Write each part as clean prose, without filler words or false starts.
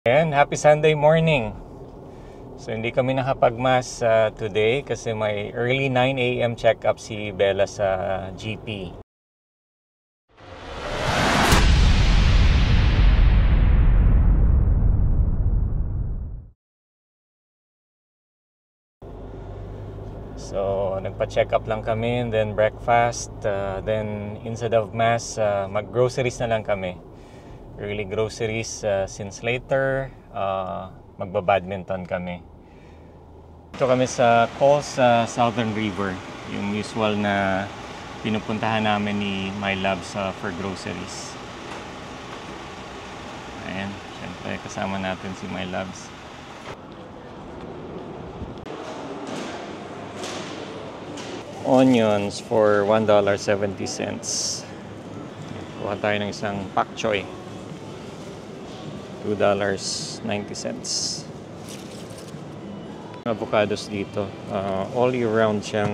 Ayan, happy Sunday morning. So hindi kami nakapag-mass today kasi may early 9 a.m. check-up si Bella sa GP. So nagpa-check up lang kami and then breakfast, then instead of mass, mag-groceries na lang kami. Early groceries since later magba-badminton kami. Ito kami sa Coles Southern River, yung usual na pinupuntahan namin ni My Loves for groceries. Ayan, syempre kasama natin si My Loves. Onions for $1.70. Kuha tayo ng isang pak choy. $2.90. Avocados dito. All year round siyang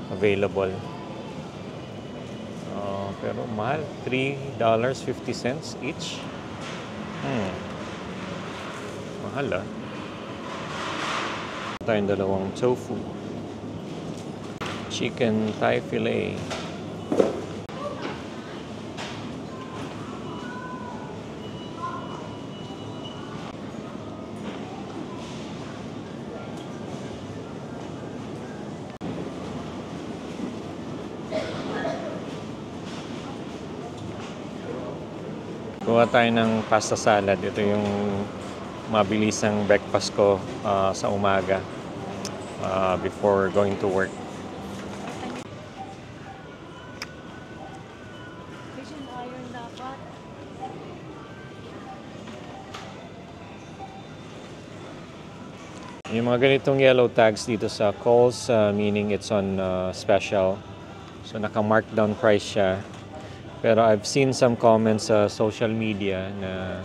available. Pero mahal. $3.50 each. Mahal ah. Tayong dalawang tofu. Chicken thigh fillet. Kuha tayo ng pasta salad. Ito yung mabilisang breakfast ko sa umaga before going to work. Yung mga ganitong yellow tags dito sa Coles, meaning it's on special. So naka-mark down price siya. Pero I've seen some comments sa social media na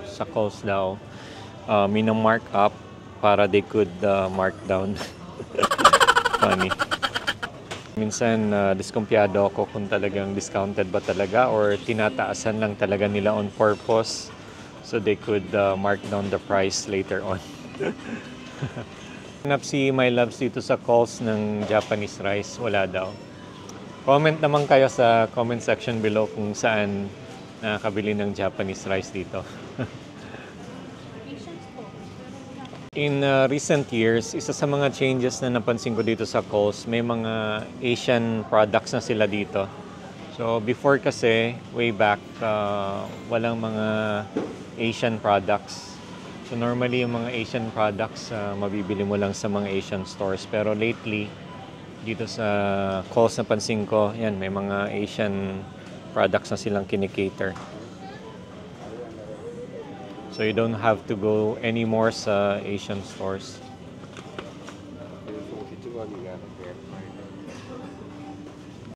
sa Coles daw, mina-mark up para they could mark down. Funny. Minsan diskumpiyado ako kung talagang discounted ba talaga or tinataasan lang talaga nila on purpose so they could mark down the price later on. Hanap si My Loves dito sa Coles ng Japanese rice, wala daw. Comment naman kayo sa comment section below kung saan nakakabili ng Japanese rice dito. In recent years, isa sa mga changes na napansin ko dito sa Coles, may mga Asian products na sila dito. So before kasi, way back, walang mga Asian products. So normally yung mga Asian products, mabibili mo lang sa mga Asian stores. Pero lately, dito sa Coles napansin ko, yan, may mga Asian products na silang kinikater. So you don't have to go anymore sa Asian stores.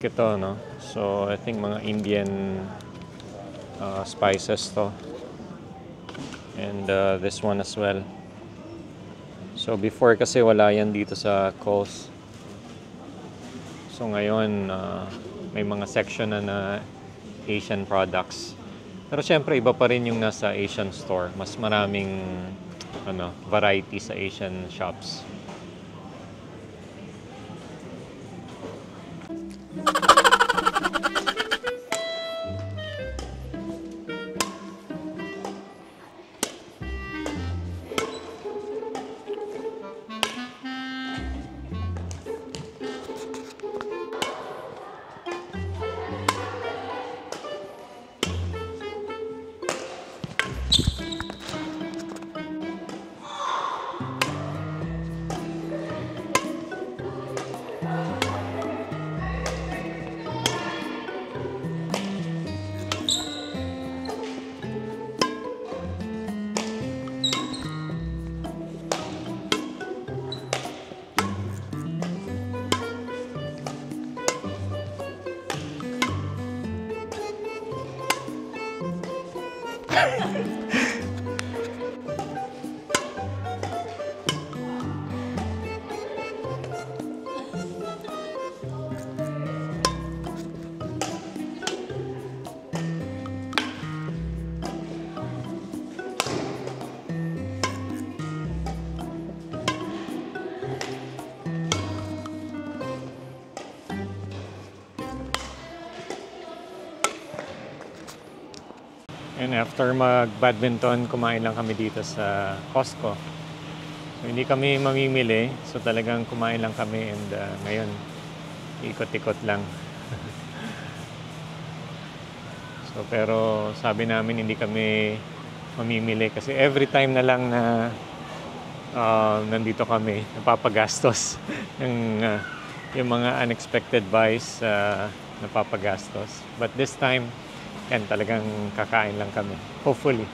Ito, no? So I think mga Indian spices to. And this one as well. So before kasi wala yan dito sa Coles. So ngayon, may mga section na Asian products. Pero syempre, iba pa rin yung nasa Asian store. Mas maraming variety sa Asian shops. And after mag-badminton, kumain lang kami dito sa Costco. So, hindi kami mamimili. So, talagang kumain lang kami and ngayon, ikot-ikot lang. So, pero sabi namin hindi kami mamimili kasi every time na lang na nandito kami, napapagastos. Yung mga unexpected buys, napapagastos. But this time, yan, talagang kakain lang kami. Hopefully.